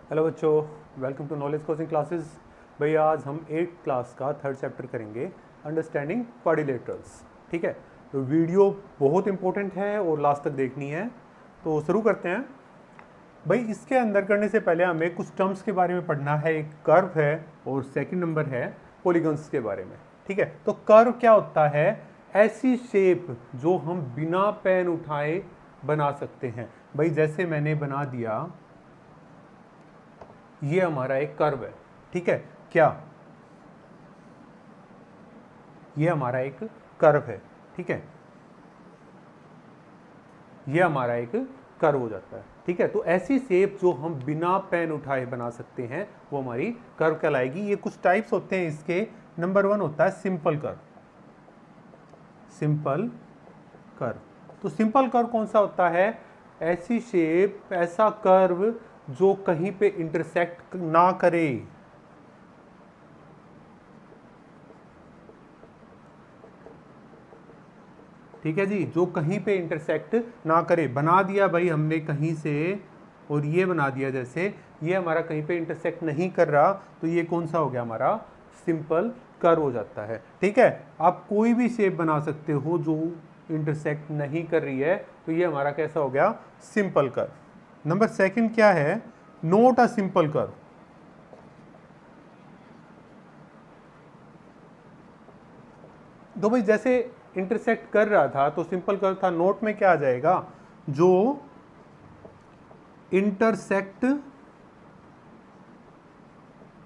Hello बच्चों, welcome to knowledge coaching classes. भैया आज हम 8th क्लास का 3rd चैप्टर करेंगे, अंडरस्टैंडिंग क्वाड्रिलेटरल्स। ठीक है, तो वीडियो बहुत इंपॉर्टेंट है और लास्ट तक देखनी है। तो शुरू करते हैं। भाई इसके अंदर करने से पहले हमें कुछ टर्म्स के बारे में पढ़ना है। एक कर्व है और सेकंड नंबर है पॉलीगन्स के बारे में। ठीक है, तो कर्व क्या होता है? ऐसी शेप जो हम बिना पेन उठाए बना सकते हैं। भाई जैसे मैंने बना दिया, ये हमारा एक कर्व है। ठीक है, क्या ये हमारा एक कर्व है? ठीक है, ये हमारा एक कर्व हो जाता है। ठीक है, तो ऐसी शेप जो हम बिना पेन उठाए बना सकते हैं वो हमारी कर्व कहलाएगी। ये कुछ टाइप्स होते हैं इसके। नंबर 1 होता है सिंपल कर्व। सिंपल कर्व, तो सिंपल कर्व कौन सा होता है? ऐसी शेप, ऐसा कर्व जो कहीं पे इंटरसेक्ट ना करे। ठीक है जी, जो कहीं पे इंटरसेक्ट ना करे। बना दिया भाई हमने कहीं से और ये बना दिया, जैसे ये हमारा कहीं पे इंटरसेक्ट नहीं कर रहा, तो ये कौन सा हो गया? हमारा सिंपल कर्व हो जाता है। ठीक है, आप कोई भी शेप बना सकते हो जो इंटरसेक्ट नहीं कर रही है, तो ये हमारा कैसा हो गया? Simple curve. नंबर सेकंड क्या है? Not a simple curve. तो भाई जैसे इंटरसेक्ट कर रहा था तो सिंपल कर्व था। नोट में क्या आ जाएगा? जो इंटरसेक्ट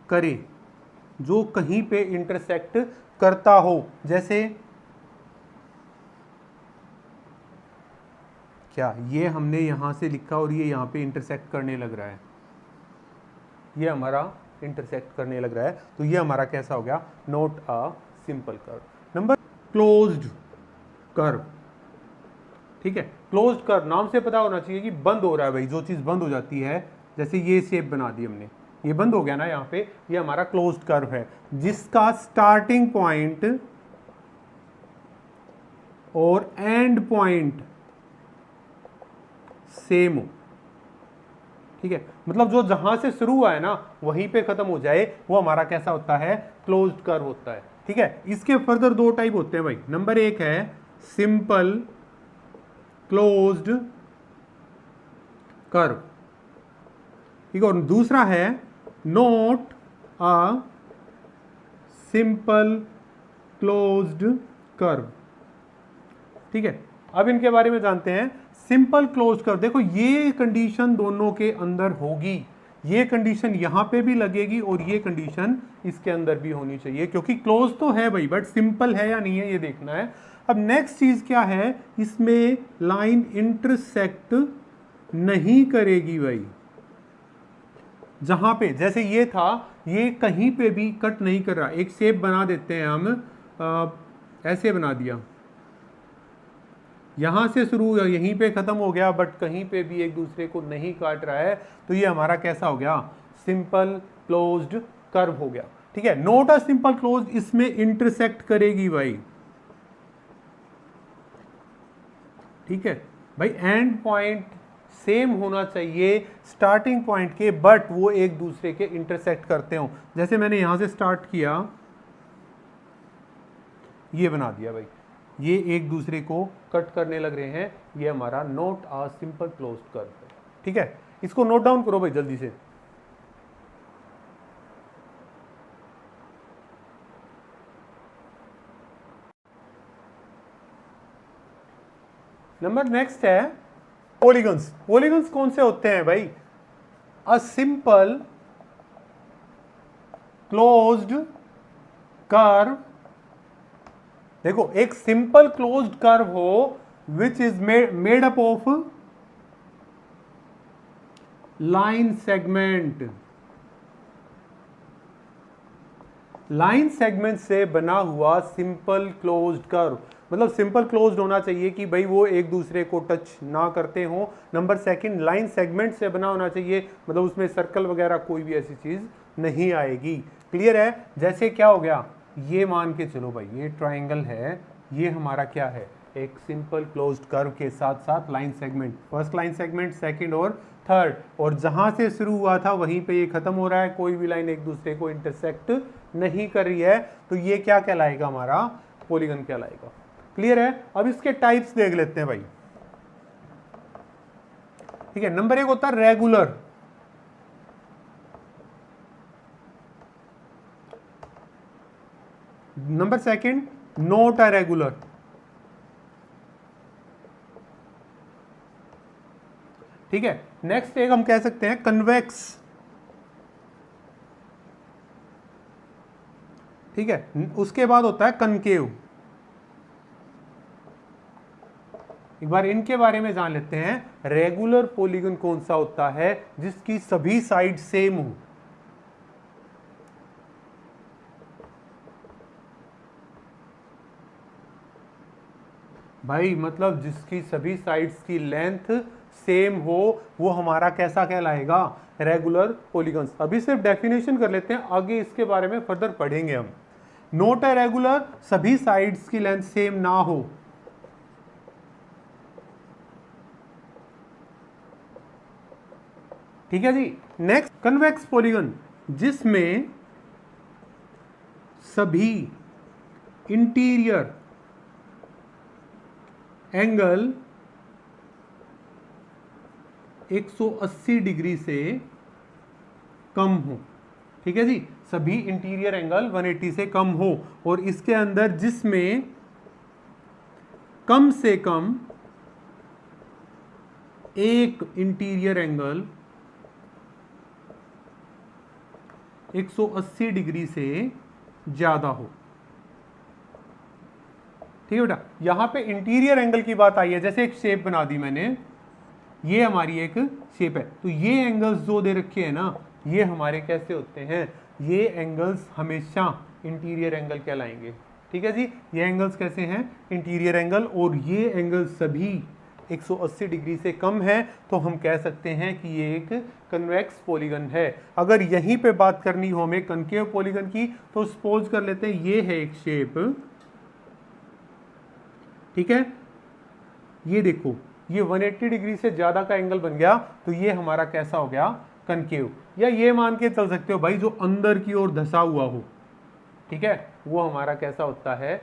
करे, जो कहीं पे इंटरसेक्ट करता हो। जैसे क्या ये हमने यहां से लिखा और ये यहां पे इंटरसेक्ट करने लग रहा है, ये हमारा इंटरसेक्ट करने लग रहा है, तो ये हमारा कैसा हो गया? Not a simple curve. Number closed curve. ठीक है, क्लोज्ड कर्व नाम से पता होना चाहिए कि बंद हो रहा है। भाई जो चीज बंद हो जाती है, जैसे ये शेप बना दी हमने, ये बंद हो गया ना यहाँ पे, ये हमारा क्लोज्ड कर्व है, जिसका स्टार्टिंग पॉइंट और एंड पॉइंट सेम हो। ठीक है, मतलब जो जहां से शुरू हुआ है ना वहीं पे खत्म हो जाए, वो हमारा कैसा होता है? क्लोज्ड कर्व होता है। ठीक है, इसके फर्दर दो टाइप होते हैं भाई। नंबर 1 है सिंपल क्लोज्ड कर्व। ठीक है, और दूसरा है not a simple closed curve. ठीक है, अब इनके बारे में जानते हैं। सिंपल क्लोज्ड कर्व, देखो ये कंडीशन दोनों के अंदर होगी। ये कंडीशन यहां पे भी लगेगी और ये कंडीशन इसके अंदर भी होनी चाहिए, क्योंकि क्लोज तो है भाई, बट सिंपल है या नहीं है ये देखना है। अब नेक्स्ट चीज क्या है? इसमें लाइन इंटरसेक्ट नहीं करेगी भाई। जहां पे जैसे ये था, ये कहीं पे भी कट नहीं कर रहा। एक शेप बना देते हैं हम, ऐसे बना दिया, यहां से शुरू यहीं पे खत्म हो गया, बट कहीं पे भी एक दूसरे को नहीं काट रहा है, तो ये हमारा कैसा हो गया? सिंपल क्लोज्ड कर्व हो गया। ठीक है, नॉट अ सिंपल क्लोज, इसमें इंटरसेक्ट करेगी भाई। ठीक है भाई, एंड पॉइंट सेम होना चाहिए स्टार्टिंग पॉइंट के, बट वो एक दूसरे के इंटरसेक्ट करते हो। जैसे मैंने यहां से स्टार्ट किया, ये बना दिया भाई, ये एक दूसरे को कट करने लग रहे हैं, ये हमारा not a simple closed curve है। ठीक है, इसको नोट डाउन करो भाई जल्दी से। नंबर नेक्स्ट है पॉलीगन्स। पॉलीगन्स कौन से होते हैं भाई? A simple closed curve. देखो, एक सिंपल क्लोज्ड कर्व हो which is made up of line segment. Line segment से बना हुआ सिंपल क्लोज्ड कर्व, मतलब सिंपल क्लोज्ड होना चाहिए कि भाई वो एक दूसरे को टच ना करते हो। नंबर सेकंड, लाइन सेगमेंट से बना होना चाहिए, मतलब उसमें सर्कल वगैरह कोई भी ऐसी चीज नहीं आएगी। क्लियर है? जैसे क्या हो गया, ये मान के चलो भाई, ये ट्राइंगल है, ये हमारा क्या है? एक सिंपल क्लोज्ड कर्व के साथ साथ line segment, first line segment, second और थर्ड, और जहां से शुरू हुआ था वहीं पे ये खत्म हो रहा है, कोई भी लाइन एक दूसरे को इंटरसेक्ट नहीं कर रही है, तो ये क्या कहलाएगा, हमारा पॉलीगन कहलाएगा। क्लियर है? अब इसके टाइप्स देख लेते हैं भाई। ठीक है, नंबर 1 होता है रेगुलर। Number 2 not irregular. ठीक है, नेक्स्ट एक हम कह सकते हैं कन्वेक्स। ठीक है, उसके बाद होता है कनकेव। एक बार इनके बारे में जान लेते हैं। रेगुलर पॉलीगन कौन सा होता है, जिसकी सभी साइड सेम हो। भाई मतलब जिसकी सभी साइड्स की लेंथ सेम हो, वो हमारा कैसा कहलाएगा, रेगुलर पॉलीगन्स। अभी सिर्फ डेफिनेशन कर लेते हैं, आगे इसके बारे में फर्दर पढ़ेंगे हम। नॉट इरेगुलर, सभी साइड्स की लेंथ सेम ना हो। ठीक है जी। नेक्स्ट कन्वेक्स पॉलीगन, जिसमें सभी इंटीरियर एंगल 180 डिग्री से कम हो। ठीक है जी, सभी इंटीरियर एंगल 180 से कम हो, और इसके अंदर जिसमें कम से कम एक इंटीरियर एंगल 180 डिग्री से ज्यादा हो। ठीक है बेटा, यहां पे इंटीरियर एंगल की बात आई है। जैसे एक शेप बना दी मैंने, ये हमारी एक शेप है, तो ये एंगल्स जो दे रखे हैं ना, ये हमारे कैसे होते हैं, ये एंगल्स हमेशा इंटीरियर एंगल कहलाएंगे। ठीक है जी, ये एंगल्स कैसे हैं, इंटीरियर एंगल, और ये एंगल सभी 180 डिग्री से कम है, तो हम कह सकते हैं कि ये एक कन्वेक्स पॉलीगन है। अगर यहीं पे बात करनी हो हमें कनकेव पॉलीगन की, तो सपोज कर लेते हैं ये है एक शेप। ठीक है, ये देखो, ये 180 डिग्री से ज्यादा का एंगल बन गया, तो ये हमारा कैसा हो गया, कनकेव। या ये मान के चल सकते हो भाई, जो अंदर की ओर धसा हुआ हो, ठीक है, वो हमारा कैसा होता है,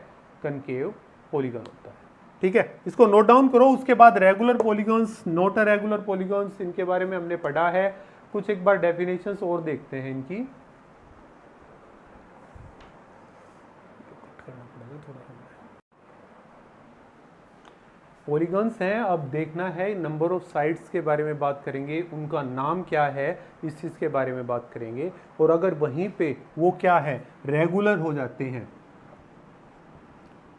कनकेव पॉलीगन होता है। ठीक है, इसको नोट डाउन करो। उसके बाद regular polygons, not regular polygons, इनके बारे में हमने पढ़ा है कुछ। एक बार डेफिनेशंस और देखते हैं इनकी। पॉलीगन्स हैं, अब देखना है नंबर ऑफ साइड्स के बारे में बात करेंगे, उनका नाम क्या है, इस चीज़ के बारे में बात करेंगे। और अगर वहीं पे वो क्या है, रेगुलर हो जाते हैं,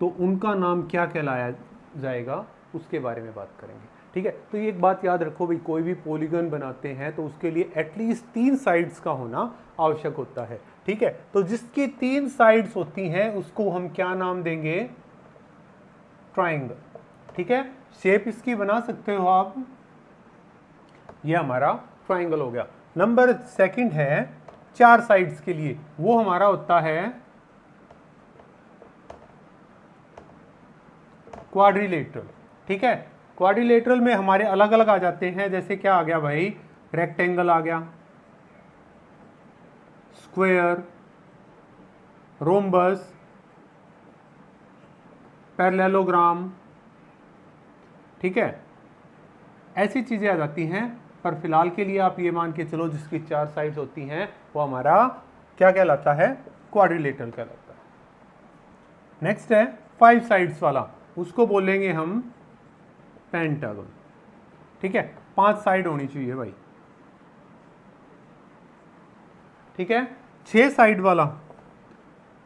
तो उनका नाम क्या कहलाया जाएगा, उसके बारे में बात करेंगे। ठीक है, तो ये एक बात याद रखो भाई, कोई भी पॉलीगन बनाते हैं तो उसके लिए एटलीस्ट 3 साइड्स का होना आवश्यक होता है। ठीक है, तो जिसकी 3 साइड्स होती हैं उसको हम क्या नाम देंगे, ट्राइंगल। ठीक है, शेप इसकी बना सकते हो आप, ये हमारा ट्राइंगल हो गया। नंबर 2 है 4 साइड्स के लिए, वो हमारा होता है क्वाड्रिलेटरल। ठीक है, क्वाड्रिलेटरल में हमारे अलग अलग आ जाते हैं, जैसे क्या आ गया भाई, रेक्टेंगल आ गया, स्क्वायर, रोम्बस, पैरेललोग्राम। ठीक है, ऐसी चीजें आ जाती हैं, पर फिलहाल के लिए आप ये मान के चलो जिसकी 4 साइड्स होती हैं वो हमारा क्या कहलाता है, क्वाड्रिलेटरल कहलाता है। नेक्स्ट है 5 साइड्स वाला, उसको बोलेंगे हम पेंटागन। ठीक है, 5 साइड होनी चाहिए भाई। ठीक है, 6 साइड वाला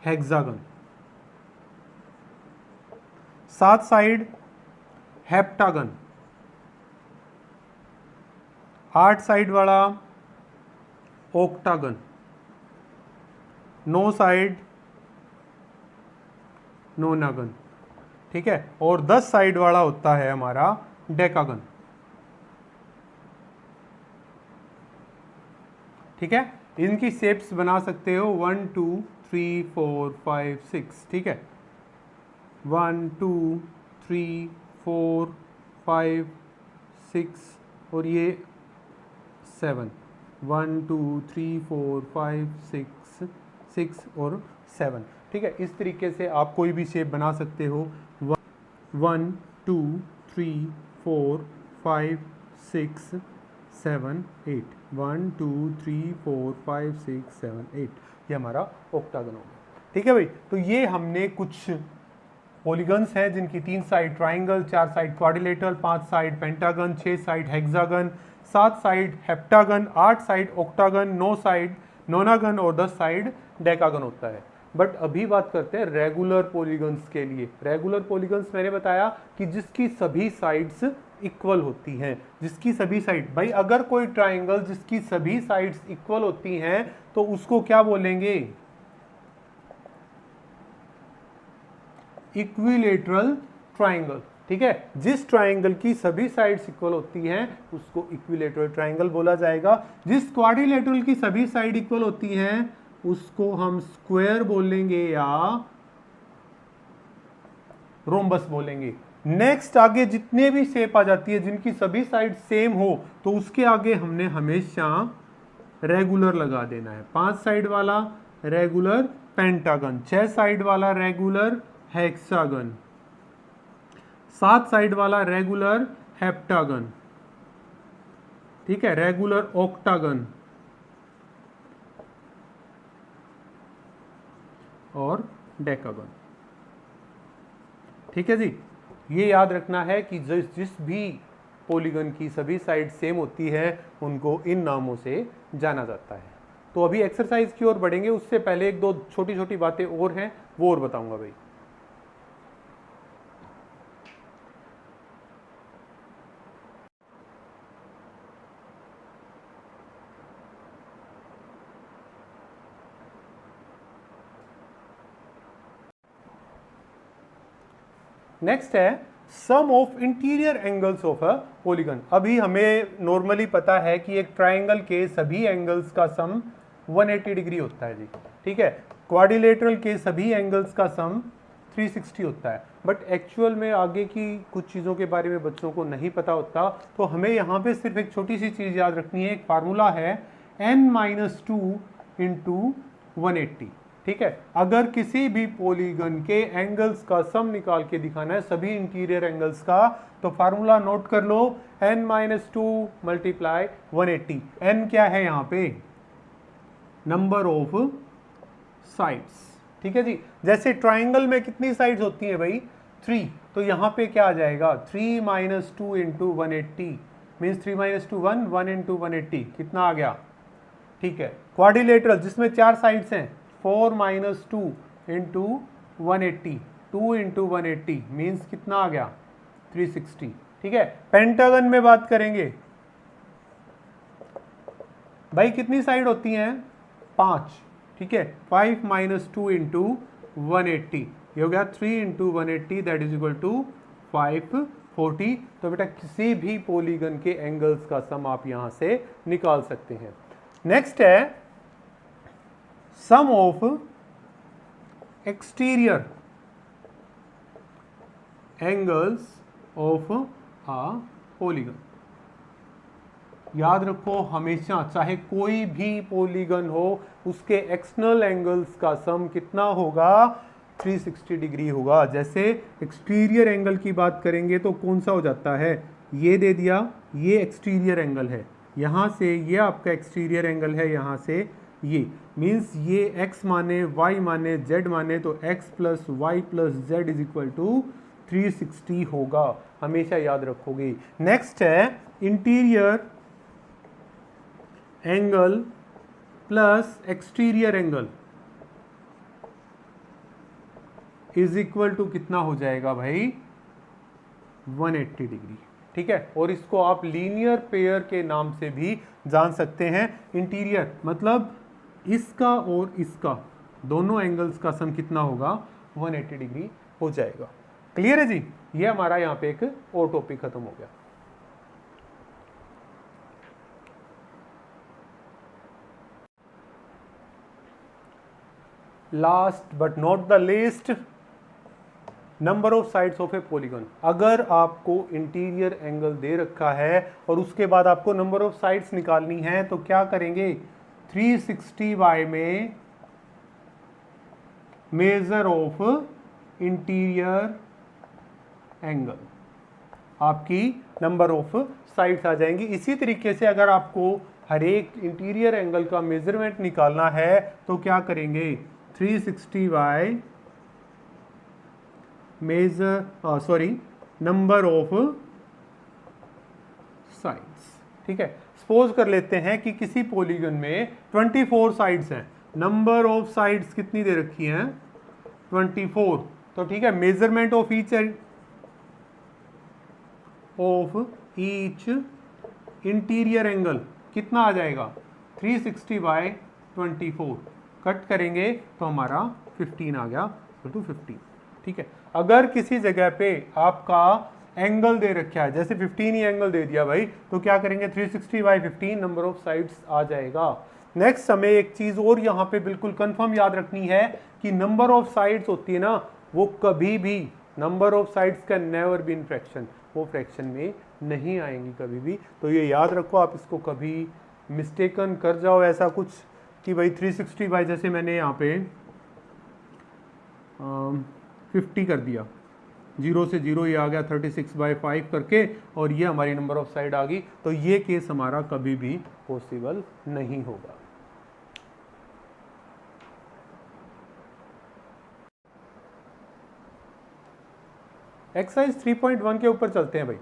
हेक्सागन, 7 साइड हेप्टागन, 8 साइड वाला ओक्टागन, 9 साइड नोनागन। ठीक है, और 10 साइड वाला होता है हमारा डेकागन। ठीक है, इनकी शेप्स बना सकते हो 1 2 3 4 5 6। ठीक है, 1 2 3 4 5 6 और ये 7, 1 2 3 4 5 6 और 7। ठीक है, इस तरीके से आप कोई भी शेप बना सकते हो। 1 2 3 4 5 6 7 8, 1 2 3 4 5 6 7 8, ये हमारा ऑक्टागन हो गया। ठीक है भाई, तो ये हमने कुछ पॉलीगन्स हैं जिनकी 3 side triangle, 4 side quadrilateral, 5 side pentagon, 6 side hexagon, 7 side heptagon, 8 side octagon, 9 side नोनागन और 10 साइड डेकागन होता है। बट अभी बात करते हैं रेगुलर पॉलीगन्स के लिए। रेगुलर पॉलीगन्स मैंने बताया कि जिसकी सभी साइड्स इक्वल होती हैं, जिसकी सभी साइड, भाई अगर कोई ट्राइंगल जिसकी सभी साइड्स इक्वल होती हैं तो उसको क्या बोलेंगे? Equilateral triangle. ठीक है, जिस ट्राइंगल की सभी साइड्स इक्वल होती हैं उसको इक्विलेटरल ट्राइंगल बोला जाएगा। जिस क्वाड्रिलेटरल की सभी साइड इक्वल होती हैं उसको हम स्क्वायर बोलेंगे या रोम्बस बोलेंगे। नेक्स्ट आगे जितने भी शेप आ जाती है जिनकी सभी साइड सेम हो तो उसके आगे हमने हमेशा रेगुलर लगा देना है। 5 साइड वाला रेगुलर पेंटागन, 6 साइड वाला रेगुलर हेक्सागन, 7 साइड वाला रेगुलर हेप्टागन, ठीक है, रेगुलर ऑक्टागन और डेकागन। ठीक है जी, ये याद रखना है कि जिस भी पॉलीगन की सभी साइड सेम होती है उनको इन नामों से जाना जाता है। तो अभी एक्सरसाइज की ओर बढ़ेंगे, उससे पहले एक दो छोटी छोटी बातें और हैं वो और बताऊंगा भाई। नेक्स्ट है sum of interior angles of a polygon. अभी हमें नॉर्मली पता है कि एक ट्राइंगल के सभी एंगल्स का सम 180 डिग्री होता है जी। ठीक है, क्वाड्रिलेटरल के सभी एंगल्स का सम 360 होता है। बट एक्चुअल में आगे की कुछ चीज़ों के बारे में बच्चों को नहीं पता होता, तो हमें यहाँ पे सिर्फ एक छोटी सी चीज़ याद रखनी है। एक फार्मूला है n-2 इंटू 180। ठीक है, अगर किसी भी पॉलीगन के एंगल्स का सम निकाल के दिखाना है, सभी इंटीरियर एंगल्स का, तो फार्मूला नोट कर लो, n-2 मल्टीप्लाई 180। n क्या है यहाँ पे? Number of sides. ठीक है जी, जैसे ट्राइंगल में कितनी साइड्स होती हैं भाई? 3, तो यहाँ पे क्या आ जाएगा? 3 - 2 इंटू 180 मीन्स 3 - 2 1, 1 इंटू 180 कितना आ गया? ठीक है, क्वाड्रिलेटरल जिसमें 4 साइड्स हैं, 4 - 2 इंटू 180, 2 इंटू 180 मीन्स कितना आ गया? 360। ठीक है, पेंटागन में बात करेंगे भाई कितनी साइड होती हैं? 5। ठीक है, 5 - 2 इंटू 180, ये हो गया 3 into 180 that is equal to 540। तो बेटा किसी भी पॉलीगन के एंगल्स का सम आप यहां से निकाल सकते हैं। नेक्स्ट है sum of exterior angles of a polygon. याद रखो हमेशा, चाहे कोई भी पॉलीगन हो उसके एक्सटर्नल एंगल्स का सम कितना होगा? 360 डिग्री होगा। जैसे एक्सटीरियर एंगल की बात करेंगे तो कौन सा हो जाता है? ये दे दिया, ये एक्सटीरियर एंगल है, यहाँ से ये आपका एक्सटीरियर एंगल है, यहाँ से ये मीन्स ये x माने y माने z माने तो x plus y plus z is equal to 360 होगा, हमेशा याद रखोगे। नेक्स्ट है interior angle plus exterior angle is equal to कितना हो जाएगा भाई? 180 डिग्री। ठीक है, और इसको आप लीनियर पेयर के नाम से भी जान सकते हैं। इंटीरियर मतलब इसका और इसका दोनों एंगल्स का सम कितना होगा? 180 डिग्री हो जाएगा। क्लियर है जी? ये हमारा यहाँ पे एक और टॉपिक खत्म हो गया। Last but not the least, number of sides of A polygon. अगर आपको इंटीरियर एंगल दे रखा है और उसके बाद आपको नंबर ऑफ साइड्स निकालनी है तो क्या करेंगे, 360 में मेजर ऑफ इंटीरियर एंगल, आपकी नंबर ऑफ साइड्स आ जाएंगी। इसी तरीके से अगर आपको हर एक इंटीरियर एंगल का मेजरमेंट निकालना है तो क्या करेंगे, 360 नंबर ऑफ साइड्स। ठीक है, सपोज कर लेते हैं कि किसी पॉलीगन में 24 साइड्स हैं, नंबर ऑफ साइड्स कितनी दे रखी हैं, 24। तो ठीक है, measurement of each interior angle कितना आ जाएगा, 360/24। कट करेंगे तो हमारा 15 आ गया, तो 15। ठीक है, अगर किसी जगह पे आपका एंगल दे रखा है, जैसे 15 ही एंगल दे दिया भाई, तो क्या करेंगे, 360/15 नंबर ऑफ साइड्स आ जाएगा। नेक्स्ट हमें एक चीज और यहाँ पे बिल्कुल कंफर्म याद रखनी है कि नंबर ऑफ साइड्स होती है ना, वो कभी भी, number of sides can never be in fraction, वो फ्रैक्शन में नहीं आएंगी कभी भी। तो ये याद रखो, आप इसको कभी मिस्टेकन कर जाओ ऐसा कुछ कि भाई 360 जैसे मैंने यहाँ पे 50 कर दिया, 0 से 0 ये आ गया 36/5 करके, और ये हमारी नंबर ऑफ साइड आ गई, तो ये केस हमारा कभी भी पॉसिबल नहीं होगा। एक्सरसाइज 3.1 के ऊपर चलते हैं भाई।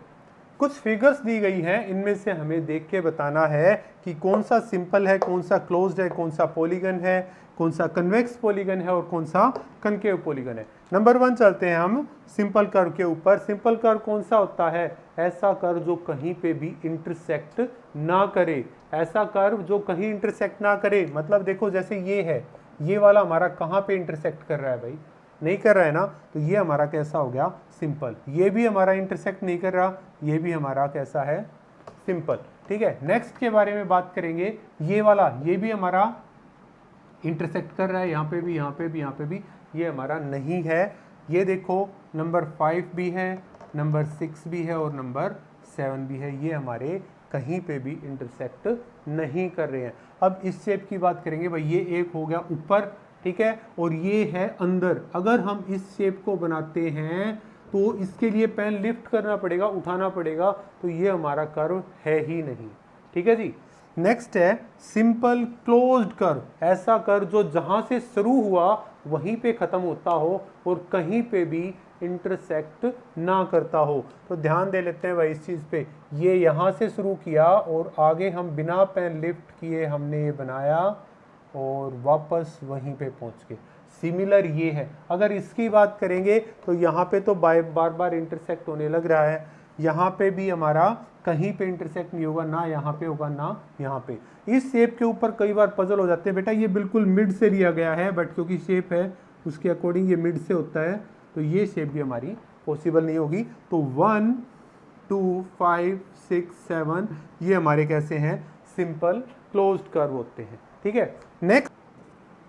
कुछ फिगर्स दी गई हैं, इनमें से हमें देख के बताना है कि कौन सा सिंपल है, कौन सा क्लोज्ड है, कौन सा पॉलीगन है, कौन सा कन्वेक्स पॉलीगन है और कौन सा कनकेव पॉलीगन है। नंबर 1 चलते हैं हम सिंपल कर्व के ऊपर। सिंपल कर्व कौन सा होता है, ऐसा कर्व जो कहीं पे भी इंटरसेक्ट ना करे, ऐसा कर्व जो कहीं इंटरसेक्ट ना करे। मतलब देखो जैसे ये है, ये वाला हमारा कहाँ पे इंटरसेक्ट कर रहा है भाई, नहीं कर रहा है ना, तो ये हमारा कैसा हो गया, सिंपल। ये भी हमारा इंटरसेक्ट नहीं कर रहा, ये भी हमारा कैसा है, सिंपल। ठीक है, नेक्स्ट के बारे में बात करेंगे, ये वाला, ये भी हमारा इंटरसेक्ट कर रहा है, यहाँ पे भी, यहाँ पे भी, यहाँ पे भी, ये हमारा नहीं है। ये देखो नंबर 5 भी है, नंबर 6 भी है और नंबर 7 भी है, ये हमारे कहीं पे भी इंटरसेक्ट नहीं कर रहे हैं। अब इस शेप की बात करेंगे भाई, ये एक हो गया ऊपर, ठीक है, और ये है अंदर। अगर हम इस शेप को बनाते हैं तो इसके लिए पेन लिफ्ट करना पड़ेगा, उठाना पड़ेगा, तो ये हमारा कर्व है ही नहीं। ठीक है जी। नेक्स्ट है सिंपल क्लोज्ड कर्व, ऐसा कर्व जो जहां से शुरू हुआ वहीं पे खत्म होता हो और कहीं पे भी इंटरसेक्ट ना करता हो। तो ध्यान दे लेते हैं भाई इस चीज पे, ये यहां से शुरू किया और आगे हम बिना पेन लिफ्ट किए हमने ये बनाया और वापस वहीं पे पहुंच गए। सिमिलर ये है। अगर इसकी बात करेंगे तो यहाँ पे तो बार बार इंटरसेक्ट होने लग रहा है, यहाँ पे भी हमारा कहीं पे इंटरसेक्ट नहीं होगा, ना यहाँ पे होगा ना यहाँ पे। इस शेप के ऊपर कई बार पजल हो जाते हैं, बेटा ये बिल्कुल मिड से लिया गया है, बट क्योंकि शेप है उसके अकॉर्डिंग ये मिड से होता है, तो ये शेप भी हमारी पॉसिबल नहीं होगी। तो 1 2 5 6 7 ये हमारे कैसे हैं, सिंपल क्लोज्ड कर्व होते हैं। ठीक है, नेक्स्ट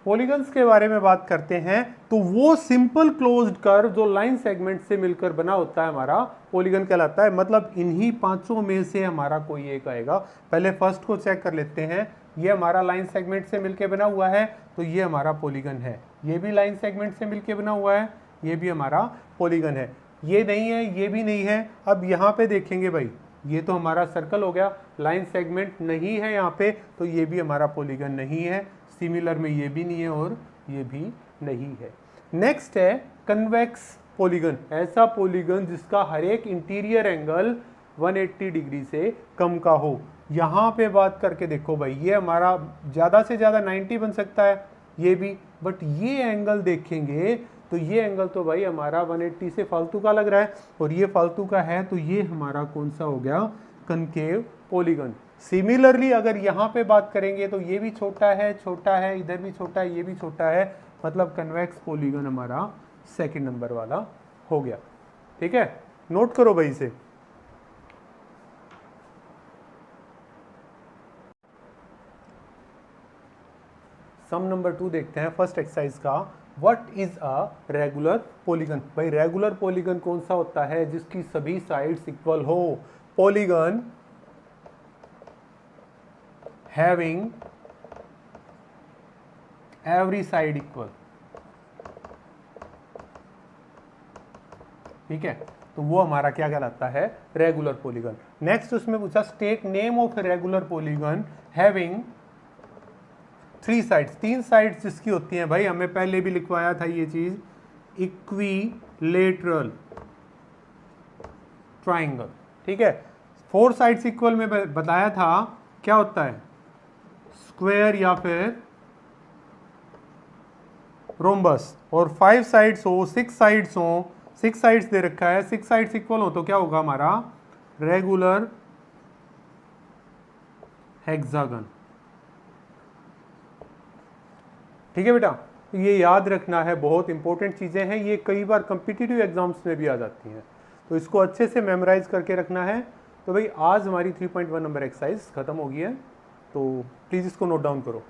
पॉलीगन्स के बारे में बात करते हैं। तो वो सिंपल क्लोज्ड कर्व जो लाइन सेगमेंट से मिलकर बना होता है हमारा पॉलीगन कहलाता है। मतलब इन्हीं पांचों में से हमारा कोई एक आएगा। पहले फर्स्ट को चेक कर लेते हैं, ये हमारा लाइन सेगमेंट से मिलकर बना हुआ है, तो ये हमारा पॉलीगन है। ये भी लाइन सेगमेंट से मिलकर बना हुआ है, ये भी हमारा पॉलीगन है। ये नहीं है, ये भी नहीं है। अब यहाँ पे देखेंगे भाई, ये तो हमारा सर्कल हो गया, लाइन सेगमेंट नहीं है यहाँ पे, तो ये भी हमारा पॉलीगन नहीं है। सिमिलर में ये भी नहीं है और ये भी नहीं है। नेक्स्ट है कन्वेक्स पॉलीगन, ऐसा पॉलीगन जिसका हर एक इंटीरियर एंगल 180 डिग्री से कम का हो। यहाँ पे बात करके देखो भाई, ये हमारा ज़्यादा से ज़्यादा 90 बन सकता है, ये भी, बट ये एंगल देखेंगे तो ये एंगल तो भाई हमारा 180 से फालतू का लग रहा है, और ये फालतू का है, तो ये हमारा कौन सा हो गया, कनकेव पॉलीगन। सिमिलरली अगर यहाँ पे बात करेंगे तो ये भी छोटा है, इधर भी छोटा है, ये भी छोटा है, मतलब कन्वेक्स पॉलीगन हमारा सेकंड नंबर वाला हो गया। ठीक है, नोट करो भाई इसे। सम नंबर 2 देखते हैं फर्स्ट एक्सरसाइज का। What is a regular polygon? भाई रेगुलर पॉलीगन कौन सा होता है? जिसकी सभी साइड्स इक्वल हो। Polygon having every side equal, ठीक है, तो वो हमारा क्या कहलाता है? Regular polygon. नेक्स्ट उसमें पूछा state name of regular polygon having 3 sides, 3 sides जिसकी होती हैं। भाई हमें पहले भी लिखवाया था ये चीज, इक्विलेटरल ट्राइंगल, ठीक है। 4 साइड्स इक्वल में बताया था क्या होता है? स्क्वायर या फिर रोम्बस। और 5 साइड्स हो, 6 साइड्स हो, 6 साइड्स दे रखा है, 6 साइड्स इक्वल हो तो क्या होगा हमारा? रेगुलर हेक्सागन, ठीक है बेटा। तो ये याद रखना है, बहुत इंपॉर्टेंट चीजें हैं ये, कई बार कॉम्पिटिटिव एग्जाम्स में भी आ जाती हैं, तो इसको अच्छे से मेमोराइज करके रखना है। तो भाई आज हमारी 3.1 नंबर एक्सरसाइज खत्म हो गई है, तो प्लीज इसको नोट डाउन करो।